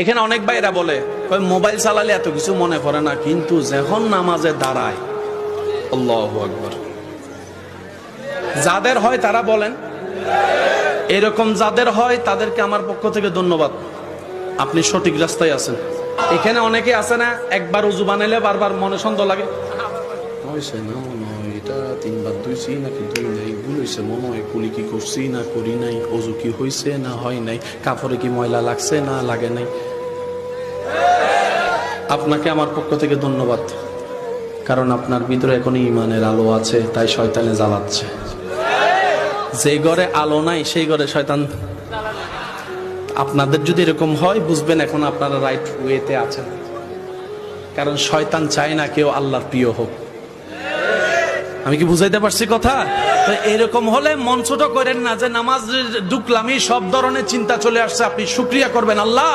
এখানে অনেক ভাইরা বলে মোবাইল চালালে এত কিছু মনে পড়ে না, কিন্তু যখন নামাজে দাঁড়ায় আল্লাহু আকবার, যাদের হয় তারা বলেন, এরকম যাদের হয় তাদেরকে আমার পক্ষ থেকে ধন্যবাদ, আপনি সঠিক রাস্তায় আছেন। এখানে অনেকে আছে না, একবার উজু বানাইলে বারবার মনে সন্দেহ লাগে, এটা তিনবার ধুইছি নাকি ধুই নাই, ভুল হয়েছে মনে হয়, কুলি কি করছি না করি নাই, অজু কি হয়েছে না হয় নাই, কাপড়ে কি ময়লা লাগছে না লাগে নাই। আপনাকে আমার পক্ষ থেকে ধন্যবাদ, কারণ আপনার ভিতরে এখনই ইমানের আলো আছে, তাই শয়তানে জ্বালাচ্ছে। যে ঘরে আলো নাই সেই ঘরে শয়তান। আপনাদের যদি এরকম হয় বুঝবেন এখন আপনারা রাইট ওয়েতে আছেন, কারণ শয়তান চায় না কেউ আল্লাহর প্রিয় হোক। আমি কি বুঝাইতে পারছি কথা? তো এরকম হলে মন ছোট করেন না যে নামাজ ঢুকলামই সব ধরনের চিন্তা চলে আসছে, আপনি শুকরিয়া করবেন, আল্লাহ